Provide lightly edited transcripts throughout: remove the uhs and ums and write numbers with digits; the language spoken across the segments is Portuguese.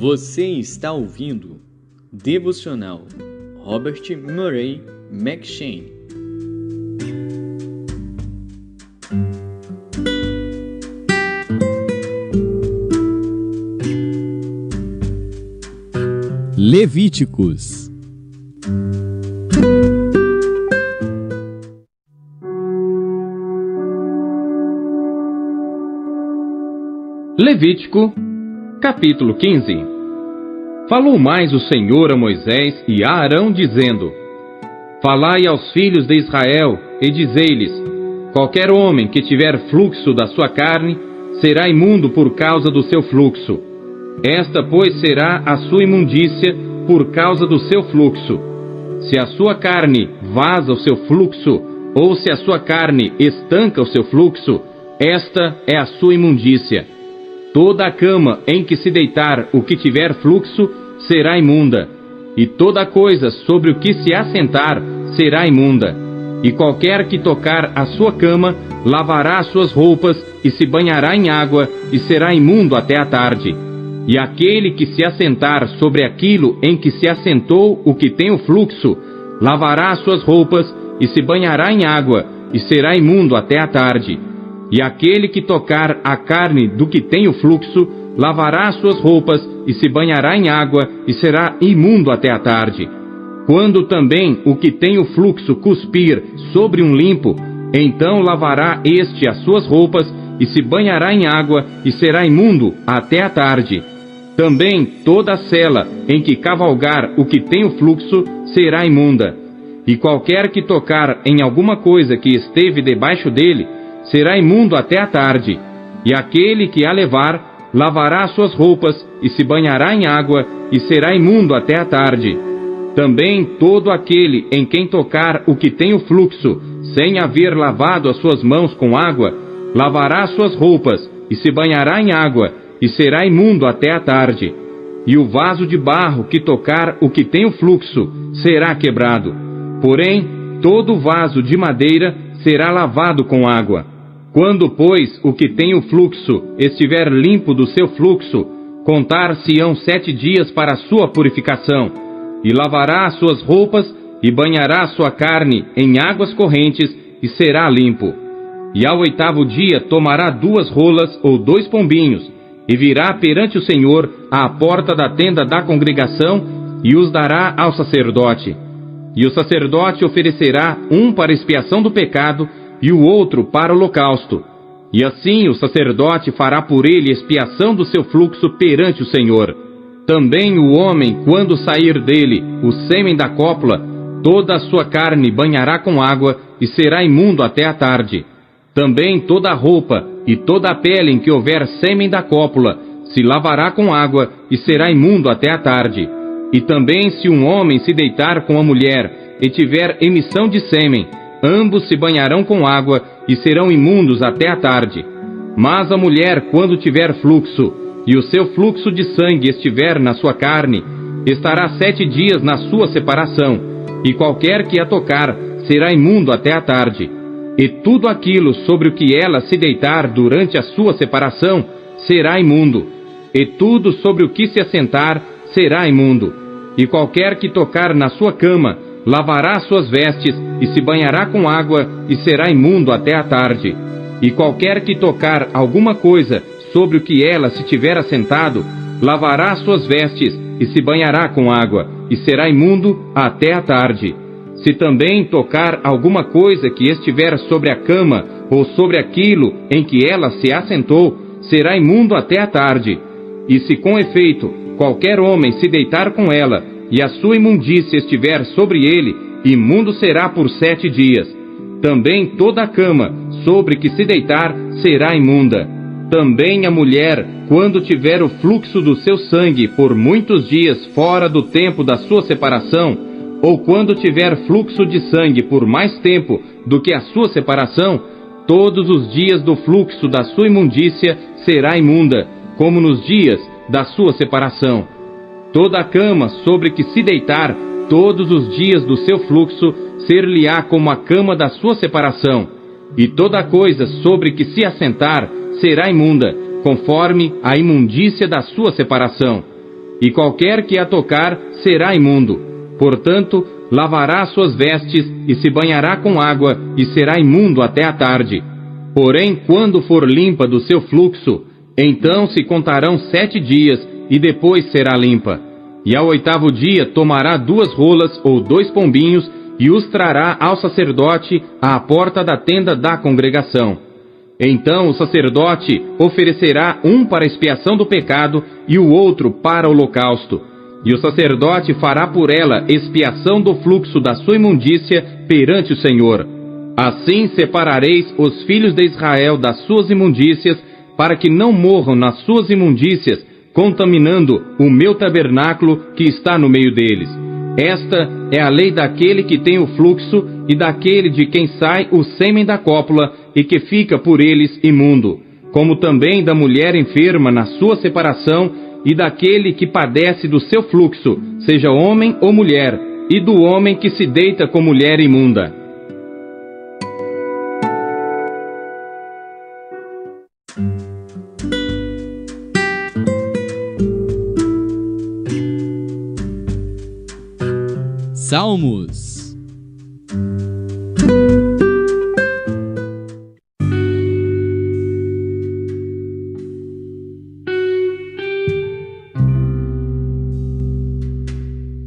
Você está ouvindo Devocional Robert Murray M'Cheyne. Levíticos. Levítico, capítulo 15. Falou mais o Senhor a Moisés e a Arão, dizendo: Falai aos filhos de Israel e dizei-lhes: Qualquer homem que tiver fluxo da sua carne será imundo por causa do seu fluxo. Esta, pois, será a sua imundícia por causa do seu fluxo. Se a sua carne vaza o seu fluxo, ou se a sua carne estanca o seu fluxo, esta é a sua imundícia. Toda a cama em que se deitar o que tiver fluxo será imunda, e toda coisa sobre o que se assentar será imunda. E qualquer que tocar a sua cama lavará as suas roupas e se banhará em água e será imundo até a tarde. E aquele que se assentar sobre aquilo em que se assentou o que tem o fluxo lavará as suas roupas e se banhará em água e será imundo até a tarde. E aquele que tocar a carne do que tem o fluxo, lavará as suas roupas e se banhará em água e será imundo até a tarde. Quando também o que tem o fluxo cuspir sobre um limpo, então lavará este as suas roupas e se banhará em água e será imundo até a tarde. Também toda a sela em que cavalgar o que tem o fluxo será imunda. E qualquer que tocar em alguma coisa que esteve debaixo dele, será imundo até a tarde, e aquele que a levar, lavará as suas roupas, e se banhará em água, e será imundo até a tarde. Também todo aquele em quem tocar o que tem o fluxo, sem haver lavado as suas mãos com água, lavará as suas roupas, e se banhará em água, e será imundo até a tarde. E o vaso de barro que tocar o que tem o fluxo, será quebrado. Porém, todo vaso de madeira será lavado com água. Quando, pois, o que tem o fluxo estiver limpo do seu fluxo, contar-se-ão 7 dias para a sua purificação, e lavará as suas roupas, e banhará a sua carne em águas correntes, e será limpo. E ao 8º dia tomará 2 rolas ou 2 pombinhos, e virá perante o Senhor à porta da tenda da congregação, e os dará ao sacerdote. E o sacerdote oferecerá um para expiação do pecado, e o outro para o holocausto. E assim o sacerdote fará por ele expiação do seu fluxo perante o Senhor. Também o homem, quando sair dele o sêmen da cópula, toda a sua carne banhará com água, e será imundo até a tarde. Também toda a roupa e toda a pele em que houver sêmen da cópula se lavará com água, e será imundo até a tarde. E também se um homem se deitar com a mulher, e tiver emissão de sêmen, ambos se banharão com água e serão imundos até a tarde. Mas a mulher, quando tiver fluxo, e o seu fluxo de sangue estiver na sua carne, estará 7 dias na sua separação, e qualquer que a tocar será imundo até a tarde. E tudo aquilo sobre o que ela se deitar durante a sua separação será imundo, e tudo sobre o que se assentar será imundo. E qualquer que tocar na sua cama lavará suas vestes e se banhará com água e será imundo até a tarde. E qualquer que tocar alguma coisa sobre o que ela se tiver assentado, lavará suas vestes e se banhará com água e será imundo até a tarde. Se também tocar alguma coisa que estiver sobre a cama ou sobre aquilo em que ela se assentou, será imundo até a tarde. E se com efeito qualquer homem se deitar com ela, e a sua imundícia estiver sobre ele, imundo será por 7 dias. Também toda a cama sobre que se deitar será imunda. Também a mulher, quando tiver o fluxo do seu sangue por muitos dias fora do tempo da sua separação, ou quando tiver fluxo de sangue por mais tempo do que a sua separação, todos os dias do fluxo da sua imundícia será imunda, como nos dias da sua separação. Toda a cama sobre que se deitar todos os dias do seu fluxo ser-lhe-á como a cama da sua separação, e toda coisa sobre que se assentar será imunda, conforme a imundícia da sua separação. e qualquer que a tocar será imundo. Portanto, lavará suas vestes e se banhará com água e será imundo até a tarde. Porém, quando for limpa do seu fluxo, então se contarão 7 dias e depois será limpa. E ao 8º dia tomará 2 rolas ou 2 pombinhos e os trará ao sacerdote à porta da tenda da congregação. Então o sacerdote oferecerá um para expiação do pecado e o outro para o holocausto. E o sacerdote fará por ela expiação do fluxo da sua imundícia perante o Senhor. Assim separareis os filhos de Israel das suas imundícias, para que não morram nas suas imundícias, contaminando o meu tabernáculo que está no meio deles. Esta é a lei daquele que tem o fluxo e daquele de quem sai o sêmen da cópula e que fica por eles imundo, como também da mulher enferma na sua separação e daquele que padece do seu fluxo, seja homem ou mulher, e do homem que se deita com mulher imunda. Salmos.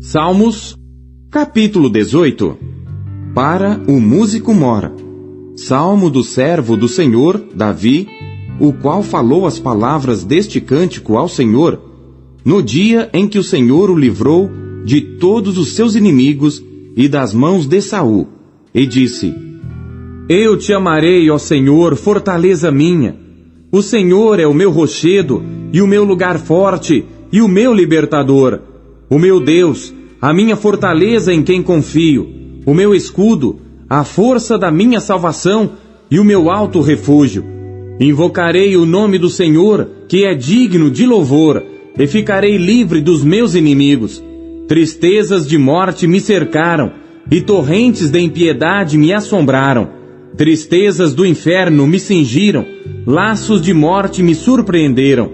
Salmos, capítulo 18. Para o músico mora. Salmo do servo do Senhor, Davi, o qual falou as palavras deste cântico ao Senhor, no dia em que o Senhor o livrou de todos os seus inimigos e das mãos de Saul, e disse: Eu te amarei, ó Senhor, fortaleza minha. O Senhor é o meu rochedo e o meu lugar forte e o meu libertador. O meu Deus, a minha fortaleza em quem confio, o meu escudo, a força da minha salvação e o meu alto refúgio. Invocarei o nome do Senhor, que é digno de louvor, e ficarei livre dos meus inimigos. Tristezas de morte me cercaram, e torrentes de impiedade me assombraram. Tristezas do inferno me cingiram, laços de morte me surpreenderam.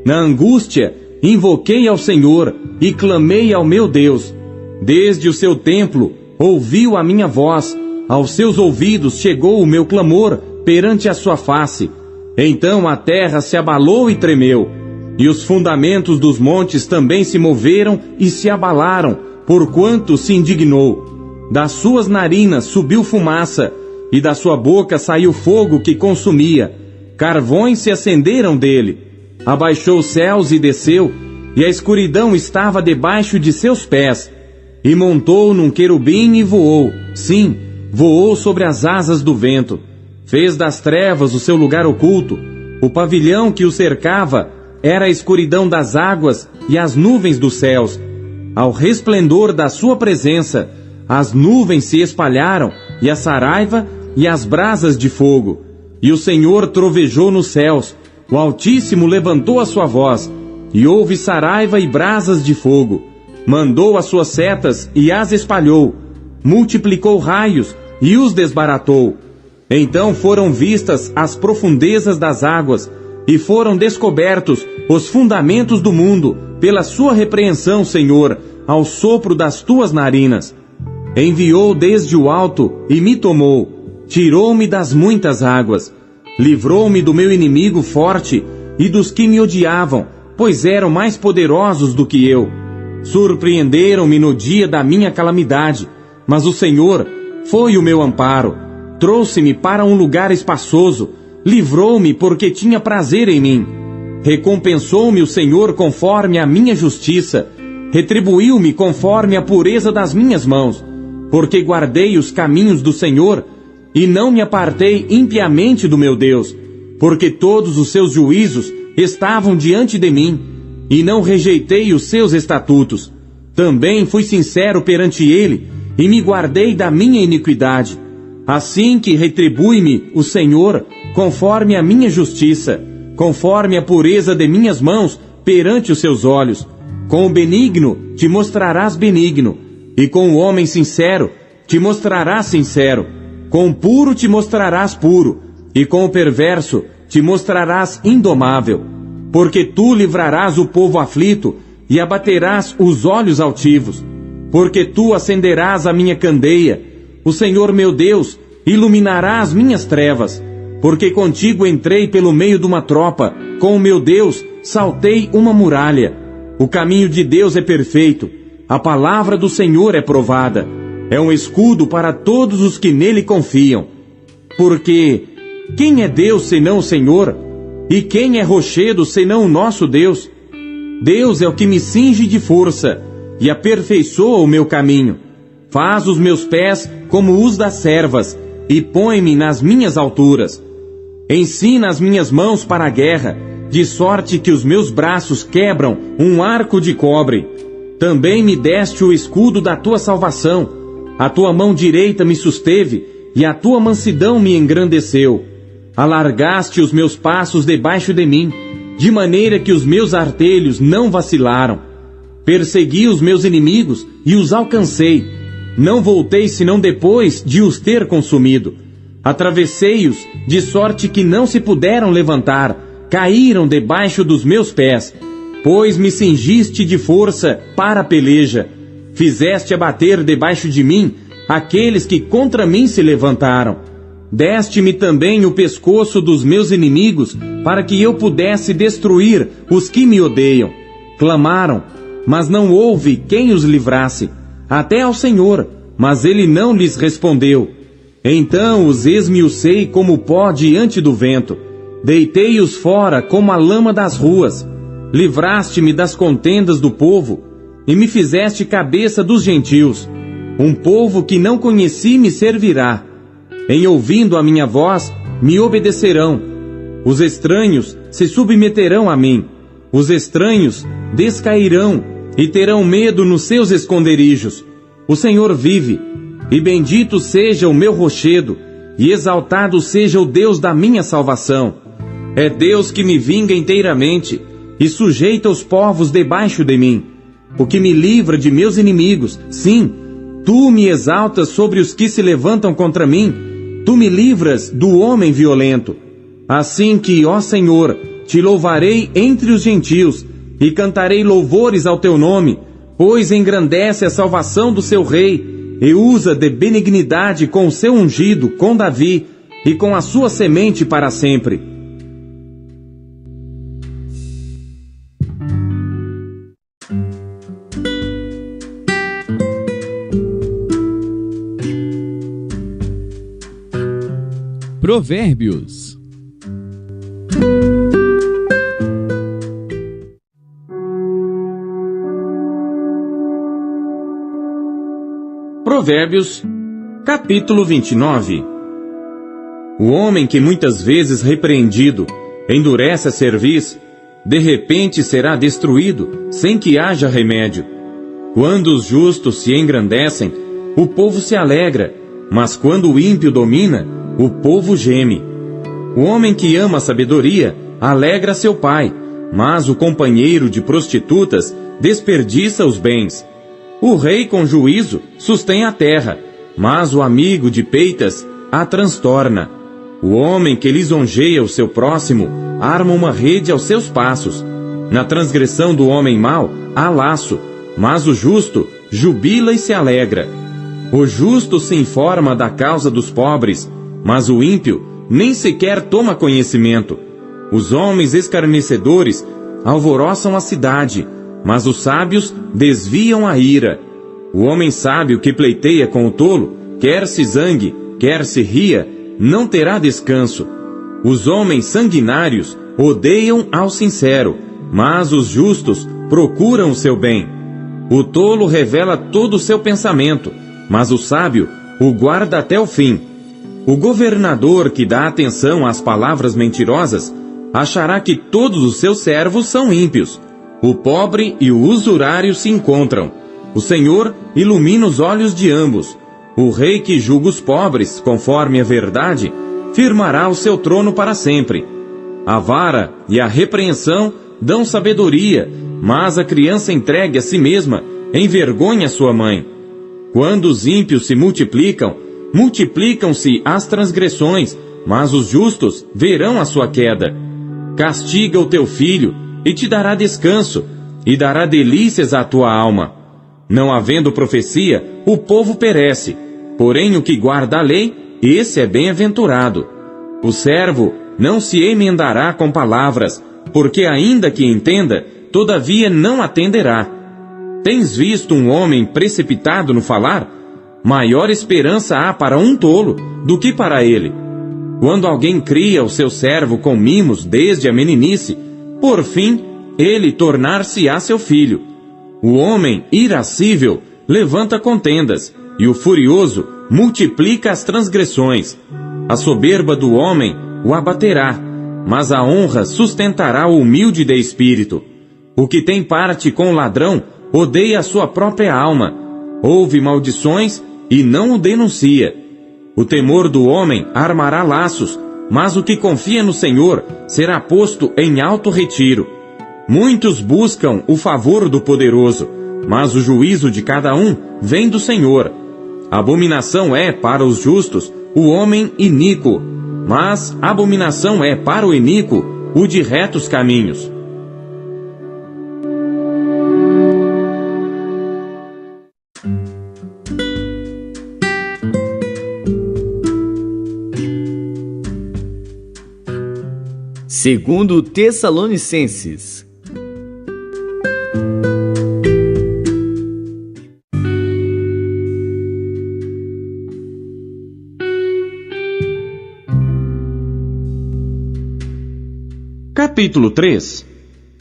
Na angústia, invoquei ao Senhor e clamei ao meu Deus. Desde o seu templo, ouviu a minha voz, aos seus ouvidos chegou o meu clamor perante a sua face. Então a terra se abalou e tremeu, e os fundamentos dos montes também se moveram e se abalaram, porquanto se indignou. Das suas narinas subiu fumaça, e da sua boca saiu fogo que consumia. Carvões se acenderam dele. Abaixou os céus e desceu, e a escuridão estava debaixo de seus pés. E montou num querubim e voou, sim, voou sobre as asas do vento. Fez das trevas o seu lugar oculto. O pavilhão que o cercava era a escuridão das águas e as nuvens dos céus. Ao resplendor da sua presença, as nuvens se espalharam, e a saraiva e as brasas de fogo. E o Senhor trovejou nos céus, o Altíssimo levantou a sua voz, e houve saraiva e brasas de fogo. Mandou as suas setas e as espalhou, multiplicou raios e os desbaratou. Então foram vistas as profundezas das águas, e foram descobertos os fundamentos do mundo, pela sua repreensão, Senhor, ao sopro das tuas narinas. Enviou desde o alto e me tomou, tirou-me das muitas águas, livrou-me do meu inimigo forte e dos que me odiavam, pois eram mais poderosos do que eu. Surpreenderam-me no dia da minha calamidade, mas o Senhor foi o meu amparo. Trouxe-me para um lugar espaçoso, livrou-me porque tinha prazer em mim. Recompensou-me o Senhor conforme a minha justiça, retribuiu-me conforme a pureza das minhas mãos, porque guardei os caminhos do Senhor e não me apartei impiamente do meu Deus, porque todos os seus juízos estavam diante de mim, e não rejeitei os seus estatutos. Também fui sincero perante ele, e me guardei da minha iniquidade. Assim que retribui-me o Senhor, conforme a minha justiça, conforme a pureza de minhas mãos perante os seus olhos. Com o benigno te mostrarás benigno, e com o homem sincero te mostrarás sincero. Com o puro te mostrarás puro, e com o perverso te mostrarás indomável. Porque tu livrarás o povo aflito, e abaterás os olhos altivos, porque tu acenderás a minha candeia, o Senhor meu Deus iluminará as minhas trevas, porque contigo entrei pelo meio de uma tropa, com o meu Deus saltei uma muralha. O caminho de Deus é perfeito, a palavra do Senhor é provada, é um escudo para todos os que nele confiam. Porque quem é Deus senão o Senhor? E quem é rochedo senão o nosso Deus? Deus é o que me cinge de força e aperfeiçoa o meu caminho. Faz os meus pés como os das servas e põe-me nas minhas alturas. Ensina as minhas mãos para a guerra, de sorte que os meus braços quebram um arco de cobre. Também me deste o escudo da tua salvação. A tua mão direita me susteve e a tua mansidão me engrandeceu. Alargaste os meus passos debaixo de mim, de maneira que os meus artelhos não vacilaram. Persegui os meus inimigos e os alcancei. Não voltei senão depois de os ter consumido. Atravessei-os, de sorte que não se puderam levantar, caíram debaixo dos meus pés. Pois me cingiste de força para a peleja. Fizeste abater debaixo de mim aqueles que contra mim se levantaram. Deste-me também o pescoço dos meus inimigos, para que eu pudesse destruir os que me odeiam. Clamaram, mas não houve quem os livrasse, até ao Senhor, mas ele não lhes respondeu. Então os esmiucei como pó diante do vento, deitei-os fora como a lama das ruas. Livraste-me das contendas do povo, e me fizeste cabeça dos gentios. Um povo que não conheci me servirá. Em ouvindo a minha voz, me obedecerão. Os estranhos se submeterão a mim. Os estranhos descairão e terão medo nos seus esconderijos. O Senhor vive, e bendito seja o meu rochedo, e exaltado seja o Deus da minha salvação. É Deus que me vinga inteiramente, e sujeita os povos debaixo de mim. O que me livra de meus inimigos, sim, tu me exaltas sobre os que se levantam contra mim, tu me livras do homem violento. Assim que, ó Senhor, te louvarei entre os gentios, e cantarei louvores ao teu nome, pois engrandece a salvação do seu rei, e usa de benignidade com o seu ungido, com Davi, e com a sua semente para sempre. Provérbios. Provérbios, capítulo 29. O homem que muitas vezes repreendido endurece a cerviz, de repente será destruído, sem que haja remédio. Quando os justos se engrandecem, o povo se alegra, mas quando o ímpio domina, o povo geme. O homem que ama a sabedoria alegra seu pai, mas o companheiro de prostitutas desperdiça os bens. O rei com juízo sustém a terra, mas o amigo de peitas a transtorna. O homem que lisonjeia o seu próximo arma uma rede aos seus passos. Na transgressão do homem mau há laço, mas o justo jubila e se alegra. O justo se informa da causa dos pobres, mas o ímpio nem sequer toma conhecimento. Os homens escarnecedores alvoroçam a cidade, mas os sábios desviam a ira. O homem sábio que pleiteia com o tolo, quer se zangue, quer se ria, não terá descanso. Os homens sanguinários odeiam ao sincero, mas os justos procuram o seu bem. O tolo revela todo o seu pensamento, mas o sábio o guarda até o fim. O governador que dá atenção às palavras mentirosas achará que todos os seus servos são ímpios. O pobre e o usurário se encontram. O Senhor ilumina os olhos de ambos. O rei que julga os pobres, conforme a verdade, firmará o seu trono para sempre. A vara e a repreensão dão sabedoria, mas a criança entregue a si mesma envergonha sua mãe. Quando os ímpios se multiplicam, multiplicam-se as transgressões, mas os justos verão a sua queda. Castiga o teu filho, e te dará descanso, e dará delícias à tua alma. Não havendo profecia, o povo perece, porém o que guarda a lei, esse é bem-aventurado. O servo não se emendará com palavras, porque ainda que entenda, todavia não atenderá. Tens visto um homem precipitado no falar? Maior esperança há para um tolo do que para ele. Quando alguém cria o seu servo com mimos desde a meninice, por fim, ele tornar-se-á seu filho. O homem irascível levanta contendas, e o furioso multiplica as transgressões. A soberba do homem o abaterá, mas a honra sustentará o humilde de espírito. O que tem parte com o ladrão odeia a sua própria alma. Ouve maldições e não o denuncia. O temor do homem armará laços, mas o que confia no Senhor será posto em alto retiro. Muitos buscam o favor do poderoso, mas o juízo de cada um vem do Senhor. Abominação é para os justos o homem iníquo, mas abominação é para o iníquo o de retos caminhos. Segundo Tessalonicenses. Capítulo 3.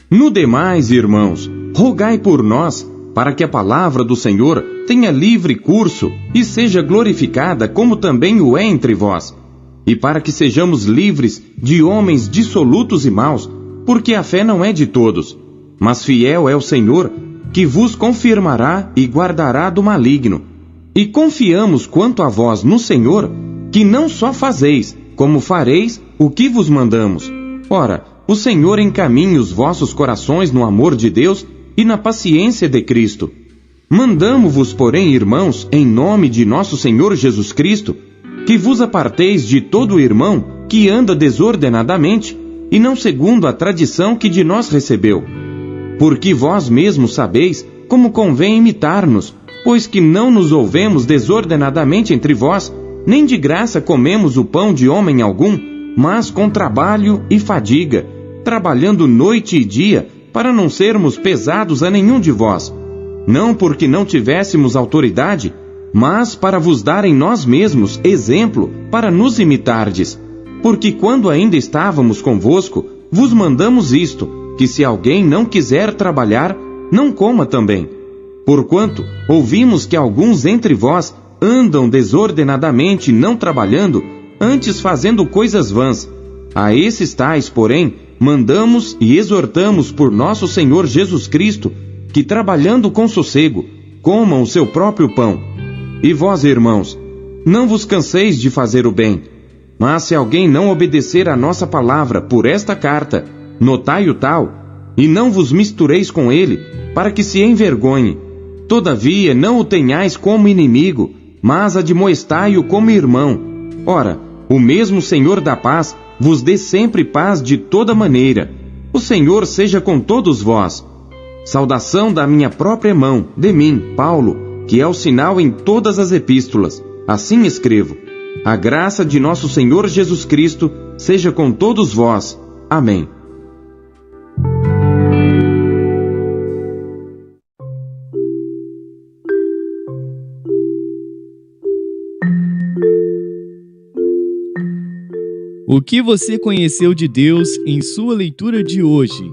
No demais, irmãos, rogai por nós, para que a palavra do Senhor tenha livre curso e seja glorificada como também o é entre vós, e para que sejamos livres de homens dissolutos e maus, porque a fé não é de todos, mas fiel é o Senhor, que vos confirmará e guardará do maligno. E confiamos quanto a vós no Senhor, que não só fazeis, como fareis o que vos mandamos. Ora, o Senhor encaminhe os vossos corações no amor de Deus e na paciência de Cristo. Mandamo-vos, porém, irmãos, em nome de nosso Senhor Jesus Cristo, que vos aparteis de todo irmão que anda desordenadamente, e não segundo a tradição que de nós recebeu. Porque vós mesmos sabeis como convém imitar-nos, pois que não nos ouvemos desordenadamente entre vós, nem de graça comemos o pão de homem algum, mas com trabalho e fadiga, trabalhando noite e dia, para não sermos pesados a nenhum de vós. Não porque não tivéssemos autoridade, mas para vos dar em nós mesmos exemplo para nos imitardes. Porque quando ainda estávamos convosco, vos mandamos isto, que se alguém não quiser trabalhar, não coma também. Porquanto ouvimos que alguns entre vós andam desordenadamente não trabalhando, antes fazendo coisas vãs. A esses tais, porém, mandamos e exortamos por nosso Senhor Jesus Cristo, que trabalhando com sossego, comam o seu próprio pão. E vós, irmãos, não vos canseis de fazer o bem. Mas se alguém não obedecer à nossa palavra por esta carta, notai o tal, e não vos mistureis com ele, para que se envergonhe. Todavia não o tenhais como inimigo, mas admoestai-o como irmão. Ora, o mesmo Senhor da paz vos dê sempre paz de toda maneira. O Senhor seja com todos vós. Saudação da minha própria mão, de mim, Paulo, que é o sinal em todas as epístolas. Assim escrevo. A graça de nosso Senhor Jesus Cristo seja com todos vós. Amém. O que você conheceu de Deus em sua leitura de hoje?